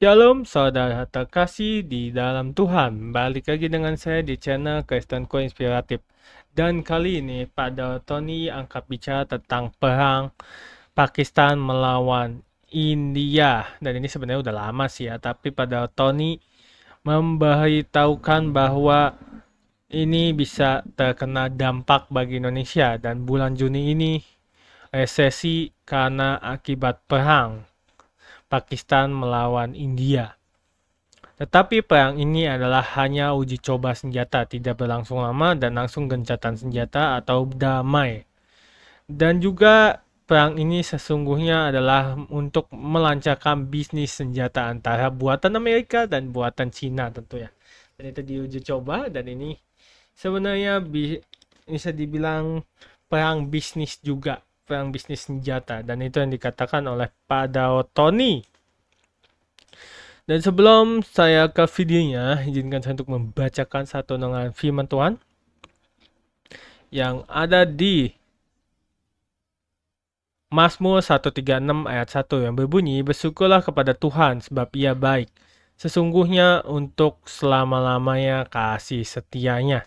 Shalom saudara terkasih di dalam Tuhan. Balik lagi dengan saya di channel Kristenku Inspiratif. Dan kali ini pada Tony angkat bicara tentang perang Pakistan melawan India. Dan ini sebenarnya udah lama sih ya, tapi pada Tony memberitahukan bahwa ini bisa terkena dampak bagi Indonesia dan bulan Juni ini resesi karena akibat perang Pakistan melawan India. Tetapi perang ini adalah hanya uji coba senjata, tidak berlangsung lama dan langsung gencatan senjata atau damai. Dan juga perang ini sesungguhnya adalah untuk melancarkan bisnis senjata antara buatan Amerika dan buatan Cina tentunya. Dan itu diuji coba dan ini sebenarnya bisa dibilang perang bisnis juga, perang bisnis senjata. Dan itu yang dikatakan oleh Pak Dao Tony. Dan sebelum saya ke videonya, izinkan saya untuk membacakan satu dengan firman Tuhan yang ada di Mazmur 136 ayat 1 yang berbunyi, "Bersyukurlah kepada Tuhan sebab Ia baik. Sesungguhnya untuk selama-lamanya kasih setianya."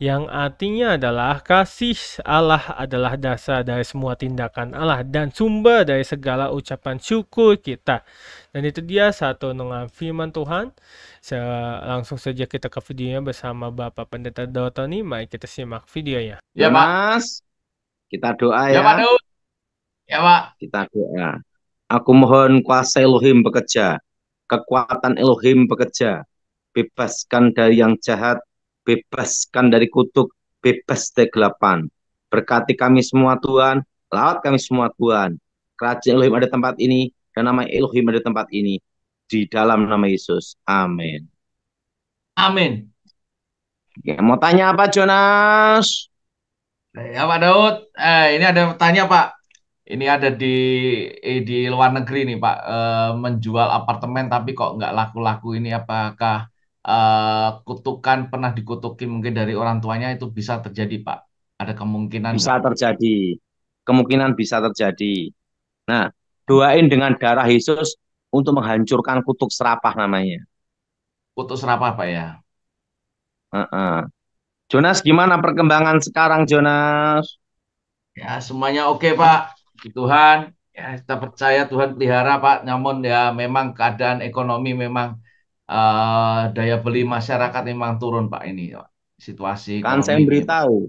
Yang artinya adalah kasih Allah adalah dasar dari semua tindakan Allah dan sumber dari segala ucapan syukur kita. Dan itu dia satu dengan firman Tuhan. Langsung saja kita ke videonya bersama Bapak Pendeta Dotoni. Mari kita simak videonya. Ya Pak, Jonas, kita doa ya Pak ya. Daud, ya Pak. Kita doa. Aku mohon kuasa Elohim bekerja, kekuatan Elohim bekerja. Bebaskan dari yang jahat, bebaskan dari kutuk, bebas dari kegelapan. Berkati kami semua Tuhan, lawat kami semua Tuhan. Kerajaan Elohim ada tempat ini, dan nama Elohim ada tempat ini. Di dalam nama Yesus. Amin. Amin. Ya, mau tanya apa Jonas? Ya Pak Daud, ini ada tanya Pak. Ini ada di luar negeri nih Pak, menjual apartemen tapi kok nggak laku-laku ini apakah kutukan pernah dikutukin mungkin dari orang tuanya itu bisa terjadi Pak? Ada kemungkinan nggak? Bisa terjadi. Kemungkinan bisa terjadi. Nah, doain dengan darah Yesus untuk menghancurkan kutuk serapah namanya. Putus apa Pak ya? Heeh. Jonas, gimana perkembangan sekarang, Jonas? Ya semuanya oke Pak. Puji Tuhan, ya kita percaya Tuhan pelihara Pak. Namun ya memang keadaan ekonomi memang daya beli masyarakat memang turun Pak ini Pak. Situasi Kan ekonomi saya ini Pak. beritahu,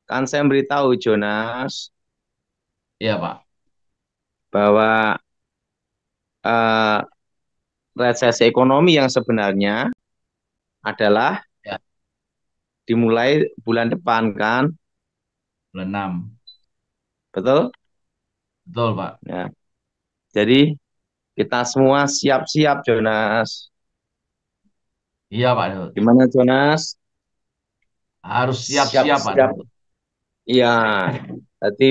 kan saya beritahu Jonas Iya Pak. bahwa eh, resesi ekonomi yang sebenarnya adalah Ya, dimulai bulan depan kan, bulan 6. betul? Betul Pak. Ya, jadi kita semua siap-siap, Jonas. Iya Pak Daud. Gimana, Jonas? Harus siap-siap Pak Siap-siap. Daud. Iya, berarti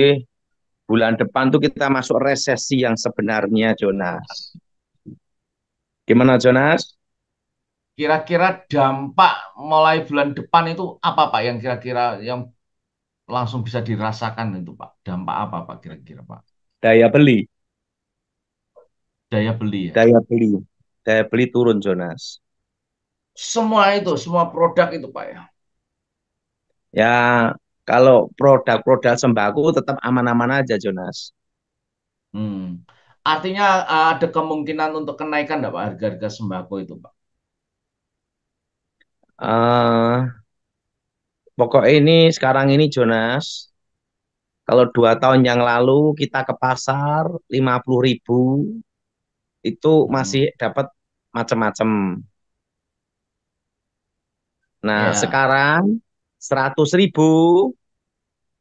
bulan depan tuh kita masuk resesi yang sebenarnya, Jonas. Gimana, Jonas? Kira-kira dampak mulai bulan depan itu apa Pak yang kira-kira yang langsung bisa dirasakan itu Pak? Dampak apa Pak kira-kira Pak? Daya beli, Daya beli ya. daya beli, daya beli turun, Jonas. Semua itu, semua produk itu Pak ya. Ya, kalau produk-produk sembako tetap aman-aman aja, Jonas. Hmm. Artinya ada kemungkinan untuk kenaikan nggak Pak harga-harga sembako itu Pak? eh Pokok ini sekarang ini, Jonas. Kalau 2 tahun yang lalu kita ke pasar 50.000 itu masih Hmm. dapat macam-macam. Nah, Ya, sekarang 100.000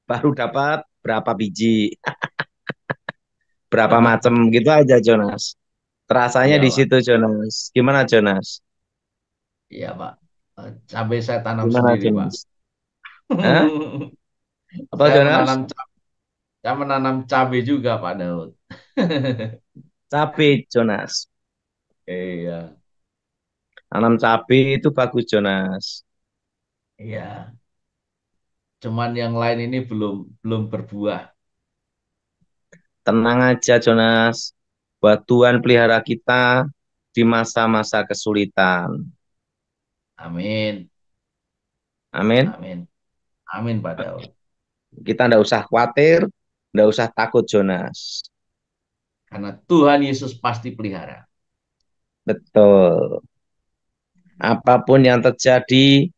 baru dapat berapa biji, berapa macam gitu aja, Jonas. Terasanya iya di Pak. situ, Jonas. Gimana, Jonas? Iya Pak. Cabai saya tanam Gimana, sendiri Pak. Jonas? Hah? Apa, Saya Jonas? menanam saya menanam cabai juga Pak Daud. Cabai, Jonas. Iya, Tanam cabai itu bagus, Jonas. iya. Cuman yang lain ini belum belum berbuah. Tenang aja, Jonas. Buat Tuhan pelihara kita. di masa-masa kesulitan. Amin. Amin. Amin. Amin, Pak Daud. Kita nggak usah khawatir, nggak usah takut, Jonas. Karena Tuhan Yesus pasti pelihara. Betul. Apapun yang terjadi,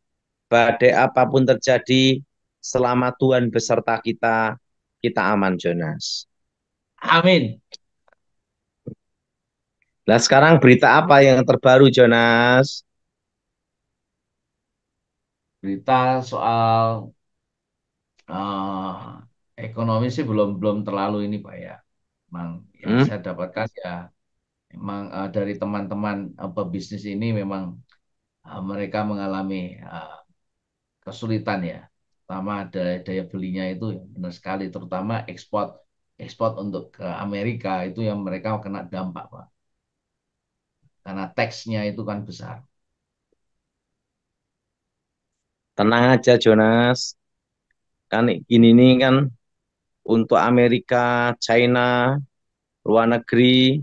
badai apapun terjadi, selama Tuhan beserta kita aman, Jonas. Amin. Nah, sekarang berita apa yang terbaru, Jonas? Berita soal ekonomi sih belum belum terlalu ini Pak ya. Memang yang Hmm? saya dapatkan ya memang dari teman-teman pebisnis ini memang mereka mengalami kesulitan ya. Pertama daya belinya itu ya, benar sekali terutama ekspor ekspor untuk ke Amerika itu yang mereka kena dampak Pak. Karena teksnya itu kan besar. Tenang aja, Jonas. Kan ini nih kan untuk Amerika, China, luar negeri,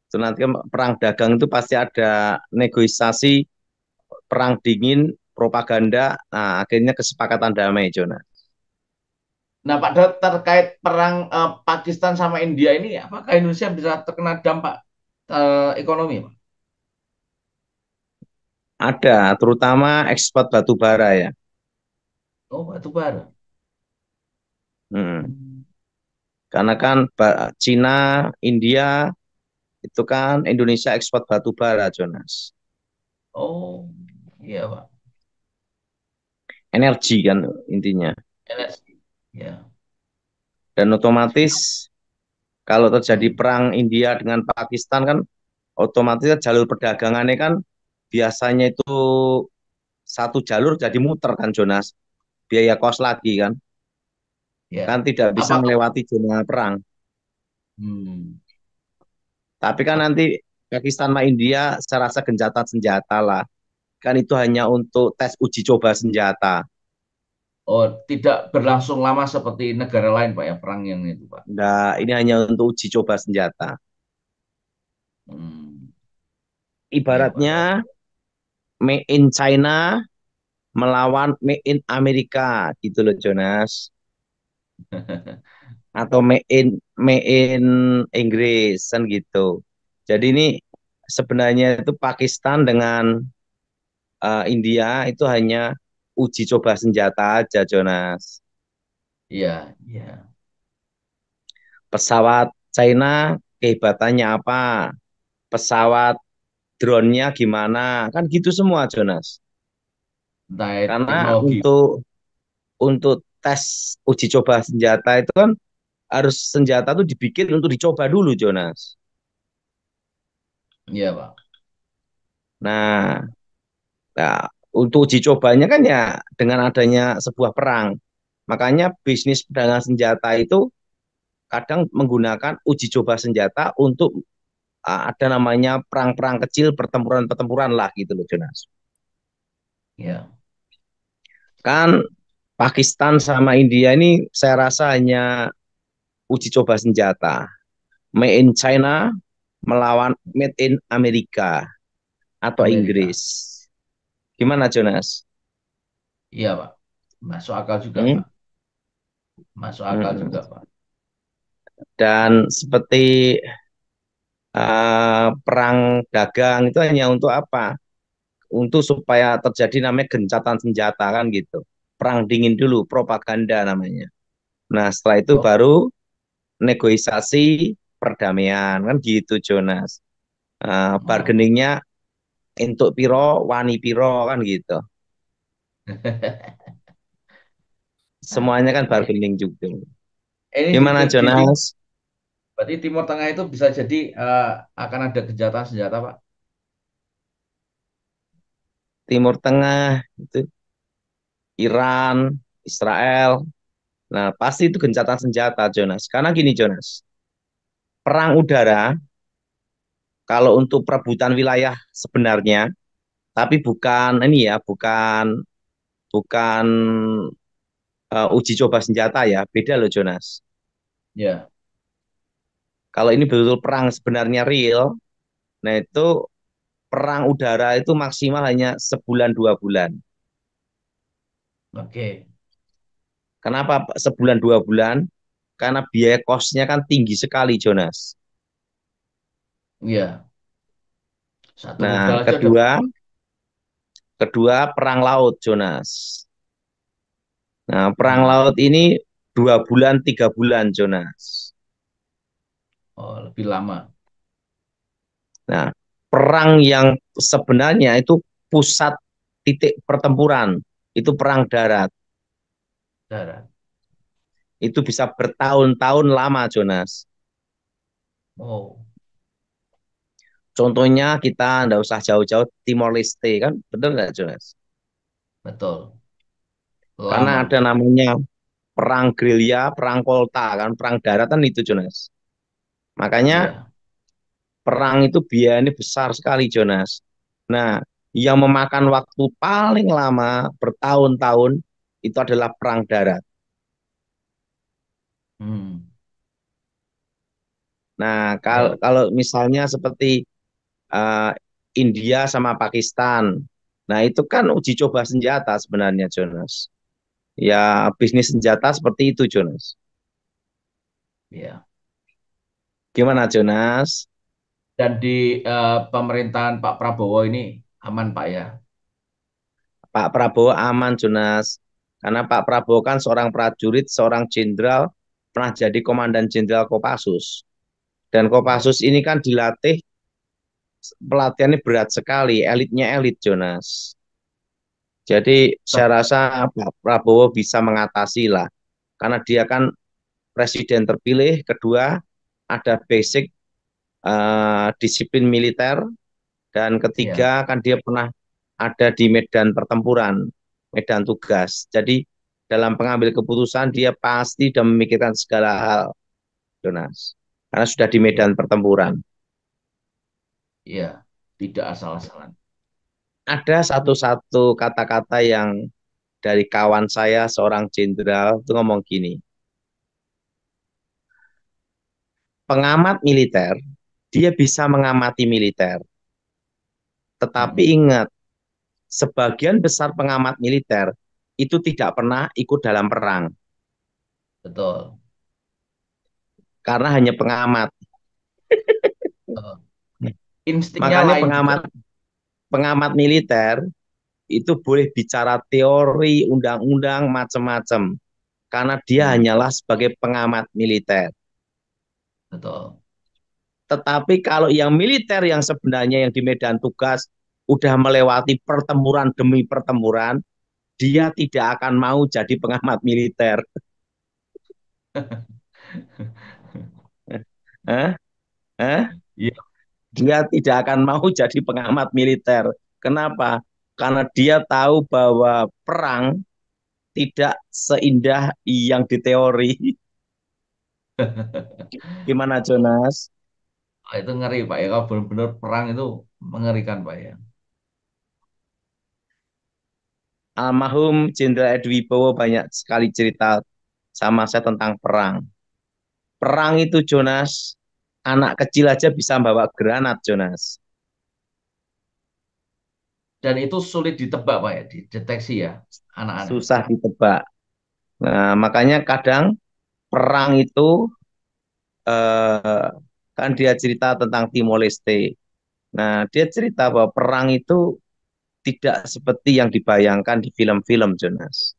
itu nanti kan perang dagang itu pasti ada negosiasi, perang dingin, propaganda, nah akhirnya kesepakatan damai, Jonas. Nah, Pak Daud, terkait perang Pakistan sama India ini, apakah Indonesia bisa terkena dampak ekonomi, Pak? Ada, terutama ekspor batu bara ya. Oh, batu bara. Hmm. Karena kan Cina, India, itu kan Indonesia ekspor batu bara, Jonas. Oh, iya, Pak. Energi kan intinya. LSI. Ya. Dan otomatis kalau terjadi Hmm. perang India dengan Pakistan kan otomatis jalur perdagangannya kan biasanya itu satu jalur jadi muter kan, Jonas. Biaya kos lagi kan. Ya. Kan tidak bisa Apa? melewati zona perang. Hmm. Tapi kan nanti Pakistan sama India saya rasa gencatan senjata lah. Kan itu hanya untuk tes uji coba senjata. Oh, tidak berlangsung lama seperti negara lain, Pak, ya, perang yang itu, Pak. Nah, ini hanya untuk uji coba senjata. Hmm. Iya, Pak Daud. Ibaratnya Made in China melawan Made in Amerika gitu loh, Jonas. Atau Made in Inggris kan gitu. Jadi ini sebenarnya itu Pakistan dengan India itu hanya uji coba senjata aja, Jonas. Iya, iya. Pesawat China kehebatannya apa? Pesawat drone-nya gimana? Kan gitu semua, Jonas. Karena Teknologi. untuk tes uji coba senjata itu kan harus senjata tuh dibikin untuk dicoba dulu, Jonas. Iya, Pak. Nah, nah, untuk uji cobanya kan ya dengan adanya sebuah perang. Makanya bisnis perdagangan senjata itu kadang menggunakan uji coba senjata untuk ada namanya perang-perang kecil, pertempuran-pertempuran lah gitu loh, Jonas. Iya. Kan Pakistan sama India ini saya rasa hanya uji coba senjata. Made in China melawan Made in Amerika atau Amerika. Inggris. Gimana, Jonas? Iya, Pak. Masuk akal juga, Hmm? Pak. Masuk akal Hmm. juga, Pak. Dan seperti perang dagang itu hanya untuk apa? Untuk supaya terjadi namanya gencatan senjata kan gitu. Perang dingin dulu, propaganda namanya. Nah, setelah itu Oh, baru negosiasi perdamaian kan gitu, Jonas. oh. Bargainingnya untuk piro, wani piro kan gitu. Semuanya kan Oke. bargaining juga. Ini Gimana, di Jonas? berarti Timur Tengah itu bisa jadi akan ada gencatan senjata, Pak. Timur Tengah itu Iran, Israel. Nah, pasti itu gencatan senjata, Jonas. Karena gini, Jonas. Perang udara kalau untuk perebutan wilayah sebenarnya, tapi bukan ini ya, bukan bukan uji coba senjata ya, beda loh, Jonas. Ya, Kalau ini betul-betul perang sebenarnya real, nah itu perang udara itu maksimal hanya sebulan 2 bulan. Oke. Kenapa sebulan 2 bulan? Karena biaya kosnya kan tinggi sekali, Jonas. Iya. Satu rudal Nah, aja udah. kedua perang laut, Jonas. Nah, perang Hmm. laut ini 2 bulan, 3 bulan, Jonas. Oh, lebih lama. Nah, perang yang sebenarnya itu pusat titik pertempuran, itu perang darat. Darat. Itu bisa bertahun-tahun lama, Jonas. Oh, Contohnya kita nggak usah jauh-jauh Timor Leste, kan? Betul nggak, Jonas? betul. Karena Lama. ada namanya perang gerilya, perang kolta, kan? Perang daratan itu, Jonas. Makanya Iya. perang itu biayanya besar sekali, Jonas. Nah, yang memakan waktu paling lama bertahun-tahun itu adalah perang darat. Hmm. Nah, kalau Ya, kalau misalnya seperti eh, India sama Pakistan, nah itu kan uji coba senjata sebenarnya, Jonas. Ya, bisnis senjata seperti itu, Jonas. ya. Gimana, Jonas? Dan di pemerintahan Pak Prabowo ini aman, Pak ya. Pak Prabowo aman, Jonas. Karena Pak Prabowo kan seorang prajurit, seorang jenderal, pernah jadi komandan jenderal Kopassus. Dan Oh, Kopassus ini kan dilatih, pelatihannya berat sekali, elitnya elit, Jonas. Jadi ter- saya rasa Pak Prabowo bisa mengatasi lah. Karena dia kan presiden terpilih, kedua ada basic disiplin militer, dan ya, ketiga kan dia pernah ada di medan pertempuran, medan tugas. Jadi dalam pengambil keputusan dia pasti sudah memikirkan segala hal, Jonas. Karena sudah di ya, medan pertempuran. ya. Tidak asal-asalan. Ada satu-satu kata-kata yang dari kawan saya seorang jenderal itu ngomong gini, pengamat militer, dia bisa mengamati militer. Tetapi Mm-mm. ingat, sebagian besar pengamat militer itu tidak pernah ikut dalam perang Betul. karena hanya pengamat. Eh, Instingnya Makanya lain juga. pengamat pengamat militer itu boleh bicara teori, undang-undang, macam-macam karena dia Hmm, hanyalah sebagai pengamat militer. betul. Tetapi kalau yang militer yang sebenarnya yang di medan tugas udah melewati pertempuran demi pertempuran, dia tidak akan mau jadi pengamat militer. Hah? Hah? Iya. Dia tidak akan mau jadi pengamat militer. Kenapa? Karena dia tahu bahwa perang tidak seindah yang di teori. Gimana, Jonas? Itu ngeri, Pak ya. Kalau benar-benar perang itu mengerikan, Pak ya. Almarhum Jenderal Edi Wibowo banyak sekali cerita sama saya tentang perang. Perang itu, Jonas, anak kecil aja bisa bawa granat, Jonas. Dan itu sulit ditebak, Pak ya, dideteksi ya, anak-anak. Susah ditebak. Nah, makanya kadang perang itu eh, kan dia cerita tentang Timor Leste. Nah, dia cerita bahwa perang itu tidak seperti yang dibayangkan di film-film, Jonas.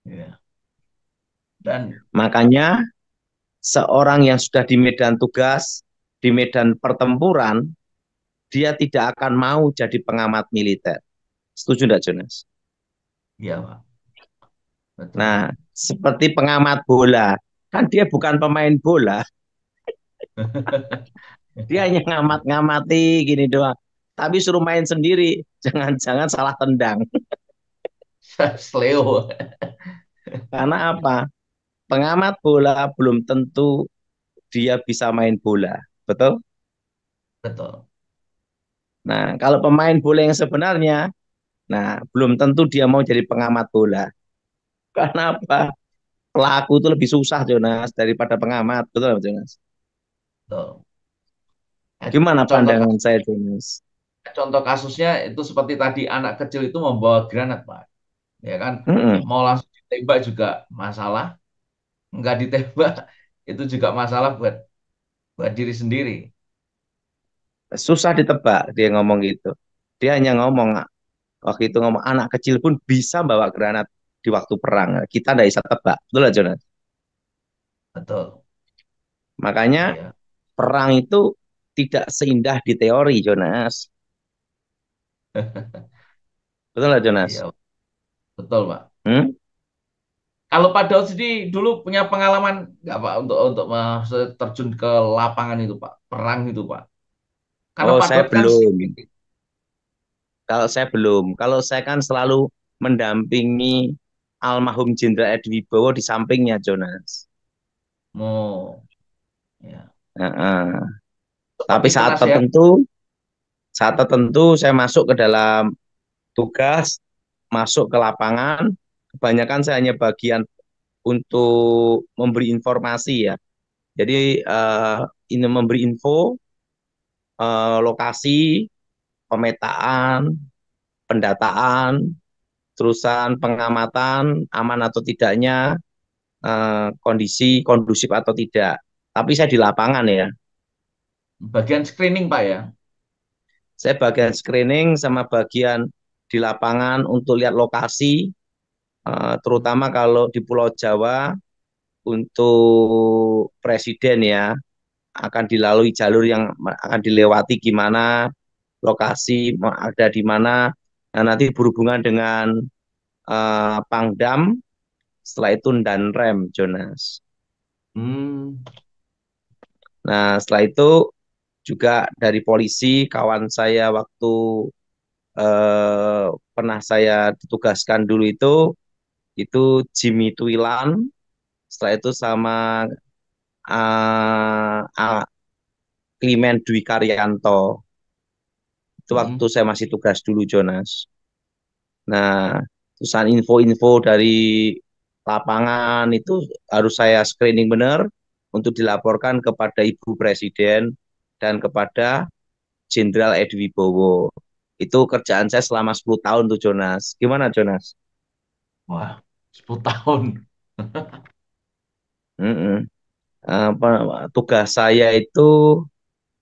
Ya. Dan Makanya seorang yang sudah di medan tugas, di medan pertempuran, dia tidak akan mau jadi pengamat militer. Setuju enggak, Jonas? ya, Pak, betul. Nah, seperti pengamat bola, kan dia bukan pemain bola, dia hanya ngamat-ngamati gini doang. Tapi suruh main sendiri, jangan-jangan salah tendang. Sleo. Karena apa? Pengamat bola belum tentu dia bisa main bola. Betul? Betul. Nah, kalau pemain bola yang sebenarnya, nah belum tentu dia mau jadi pengamat bola. Karena apa? Pelaku itu lebih susah, Jonas, daripada pengamat. Betul, Jonas? Betul. Eh, Gimana contoh pandangan saya, Jonas? contoh kasusnya itu seperti tadi anak kecil itu membawa granat, Pak. Ya kan, Mm-mm. mau langsung ditembak juga masalah, nggak ditembak itu juga masalah buat buat diri sendiri. Susah ditebak dia ngomong gitu. Dia hanya ngomong waktu itu ngomong anak kecil pun bisa bawa granat di waktu perang. Kita tidak bisa tebak. Betul lah, Jonas. Betul. Makanya Iya, perang itu tidak seindah di teori, Jonas. Betul lah, Jonas. iya, betul, Pak. Hmm? Kalau Pak Daud sendiri dulu punya pengalaman nggak Pak untuk terjun ke lapangan itu Pak, perang itu Pak. Karena Oh, Pak saya Daud kan belum. Kalau saya belum. Kalau saya kan selalu mendampingi almarhum Jenderal Edi Wibowo di sampingnya, Jonas. mau ya Heeh. Tapi seperti penasehat. saat tertentu saya masuk ke dalam tugas, masuk ke lapangan. Kebanyakan saya hanya bagian untuk memberi informasi ya. Jadi ini memberi info lokasi, pemetaan, pendataan, terusan pengamatan aman atau tidaknya, kondisi kondusif atau tidak. Tapi saya di lapangan ya. Bagian screening Pak ya. Saya bagian screening sama bagian di lapangan untuk lihat lokasi, terutama kalau di Pulau Jawa untuk presiden ya akan dilalui jalur yang akan dilewati gimana, lokasi ada di mana. Nah, nanti berhubungan dengan Pangdam, setelah itu Danrem, Jonas. Hmm, Nah, setelah itu juga dari polisi, kawan saya waktu eh, pernah saya ditugaskan dulu itu Jimmy Twilan, setelah itu sama Klimen Dwi Karyanto. Itu waktu hmm. saya masih tugas dulu, Jonas. Nah, terusan info-info dari lapangan itu harus saya screening benar untuk dilaporkan kepada Ibu Presiden dan kepada Jenderal Edi Wibowo. Itu kerjaan saya selama 10 tahun tuh, Jonas. Gimana, Jonas? Wah, 10 tahun. Mm-mm. Tugas saya itu,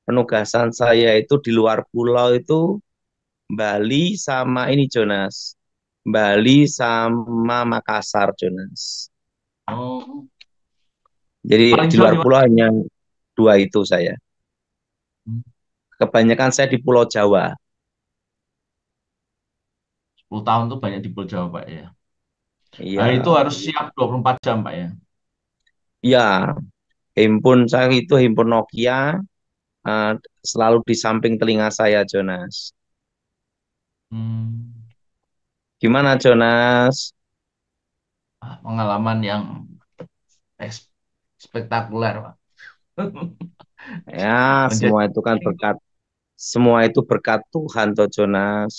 penugasan saya itu di luar pulau itu Bali sama ini, Jonas. Bali sama Makassar, Jonas. Oh, Jadi paling di jauh luar di mana? pulau hanya dua itu saya. Hmm, Kebanyakan saya di Pulau Jawa. 10 tahun tuh banyak di Pulau Jawa Pak ya. Nah, Iya, itu harus siap 24 jam Pak ya. iya. Handphone saya itu handphone Nokia, eh, selalu di samping telinga saya, Jonas. Hmm. Gimana, Jonas? Pengalaman yang es- spektakuler Pak. Ya, Menjadi semua itu kan berkat, semua itu berkat Tuhan, toh, Jonas.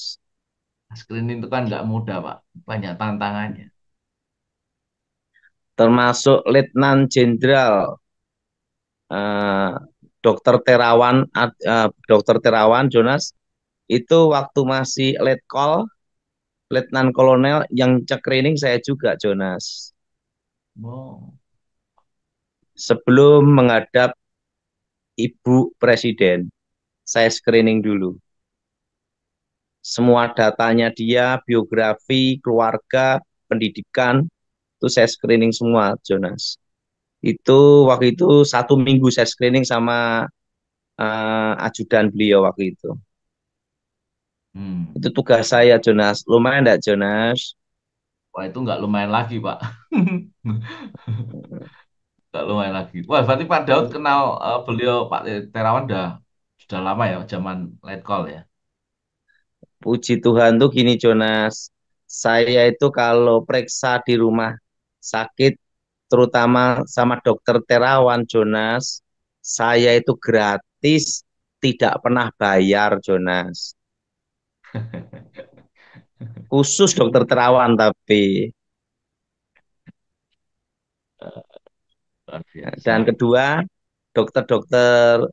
screening itu kan nggak mudah Pak, banyak tantangannya. Termasuk Letnan Jenderal eh, Dokter Terawan Jonas itu waktu masih letkol, Letnan Kolonel yang cek training saya juga, Jonas. Wow. Sebelum menghadap Ibu Presiden, saya screening dulu. Semua datanya dia, biografi, keluarga, pendidikan, itu saya screening semua, Jonas. Itu waktu itu 1 minggu saya screening sama ajudan beliau waktu itu. Hmm. Itu tugas saya, Jonas. Lumayan enggak, Jonas? Wah itu nggak lumayan lagi Pak. Nggak lumayan lagi. Wah berarti Pak Daud kenal beliau Pak Terawan sudah lama ya zaman Letkol ya. Puji Tuhan tuh gini, Jonas. Saya itu kalau periksa di rumah sakit, terutama sama dokter Terawan, Jonas, saya itu gratis, tidak pernah bayar, Jonas. Khusus dokter Terawan tapi. Luar Dan biasa. kedua, dokter-dokter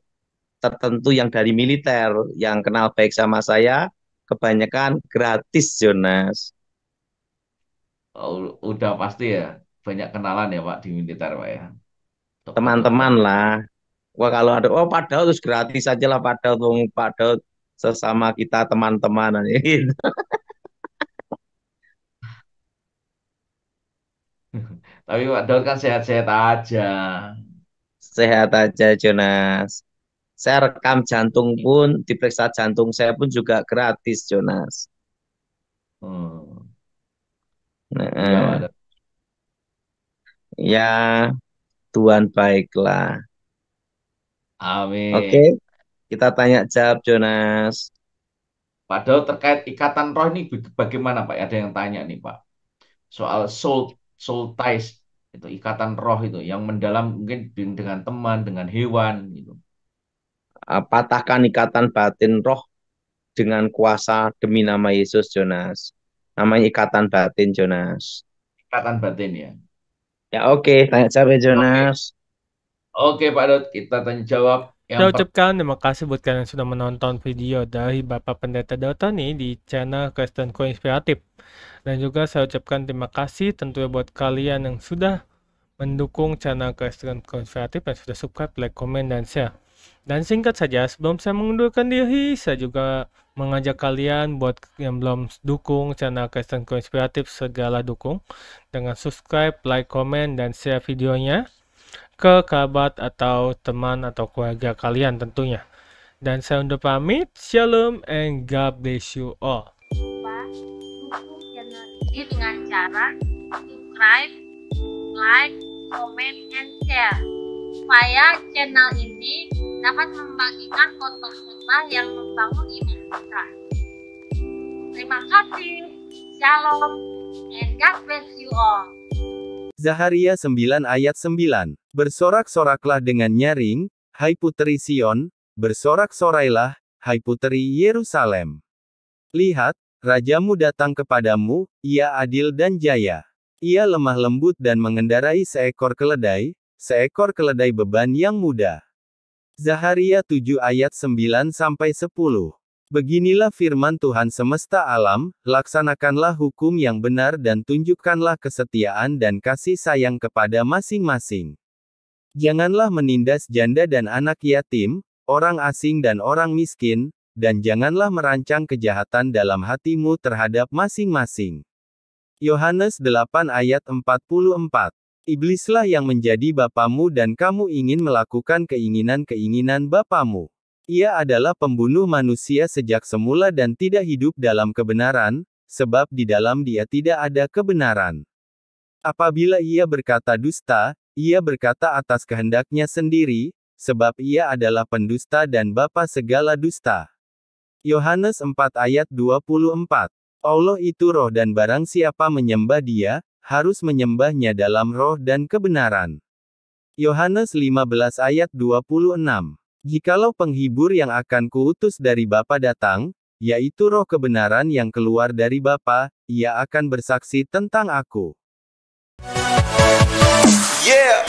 tertentu yang dari militer yang kenal baik sama saya, kebanyakan gratis Jonas. Oh, udah pasti ya banyak kenalan ya Pak di militer Pak ya. Dokter-dokter. Teman-teman lah. Wah kalau ada, oh Pak Daud terus gratis aja lah Pak Daud, Pak Daud sesama kita teman-teman. Gitu. Tapi Pak Daud kan sehat-sehat aja. Sehat aja Jonas. Saya rekam jantung pun, diperiksa jantung saya pun juga gratis Jonas. Hmm. Iya Pak Nah, Daud. ya Tuhan baiklah. Oke, Amin. kita tanya jawab Jonas. Pak Daud terkait ikatan roh ini bagaimana Pak? Ada yang tanya nih Pak. Soal soul ties itu ikatan roh itu yang mendalam mungkin dengan teman, dengan hewan gitu. Patahkan ikatan batin roh dengan kuasa demi nama Yesus Jonas. Namanya ikatan batin Jonas. Ikatan batin ya. Ya oke, tanya jawab ya Oke. Jonas. Oke Pak Daud, kita tanya jawab yang Saya ucapkan terima kasih buat kalian yang sudah menonton video dari Bapak Pendeta Dautani di channel Kristen Koinspiratif. Dan juga saya ucapkan terima kasih tentunya buat kalian yang sudah mendukung channel Kristen Koinspiratif dan sudah subscribe, like, komen, dan share. Dan singkat saja, sebelum saya mengundurkan diri, saya juga mengajak kalian buat yang belum dukung channel Kristen Koinspiratif, segala dukung dengan subscribe, like, komen, dan share videonya ke kerabat atau teman atau keluarga kalian tentunya. Dan saya undur pamit, shalom and God bless you all. Dukung channel ini dengan cara subscribe, like, comment, and share supaya channel ini dapat membagikan khotbah-khotbah yang membangun iman kita. Terima kasih. Shalom and God bless you all. Zaharia 9 ayat 9. Bersorak-soraklah dengan nyaring, hai puteri Sion, bersorak-sorailah, hai puteri Yerusalem. Lihat, rajamu datang kepadamu, ia adil dan jaya. Ia lemah lembut dan mengendarai seekor keledai beban yang mudah. Zaharia 7 ayat 9-10. Beginilah firman Tuhan semesta alam, laksanakanlah hukum yang benar dan tunjukkanlah kesetiaan dan kasih sayang kepada masing-masing. Janganlah menindas janda dan anak yatim, orang asing dan orang miskin, dan janganlah merancang kejahatan dalam hatimu terhadap masing-masing. Yohanes 8 ayat 44. Iblislah yang menjadi bapamu dan kamu ingin melakukan keinginan-keinginan bapamu. Ia adalah pembunuh manusia sejak semula dan tidak hidup dalam kebenaran, sebab di dalam dia tidak ada kebenaran. Apabila ia berkata dusta, ia berkata atas kehendaknya sendiri, sebab ia adalah pendusta dan bapa segala dusta. Yohanes 4 ayat 24. Allah itu roh dan barang siapa menyembah dia, harus menyembahnya dalam roh dan kebenaran. Yohanes 15 ayat 26. Jikalau penghibur yang akan kuutus dari Bapa datang, yaitu roh kebenaran yang keluar dari Bapa, ia akan bersaksi tentang aku. Yeah.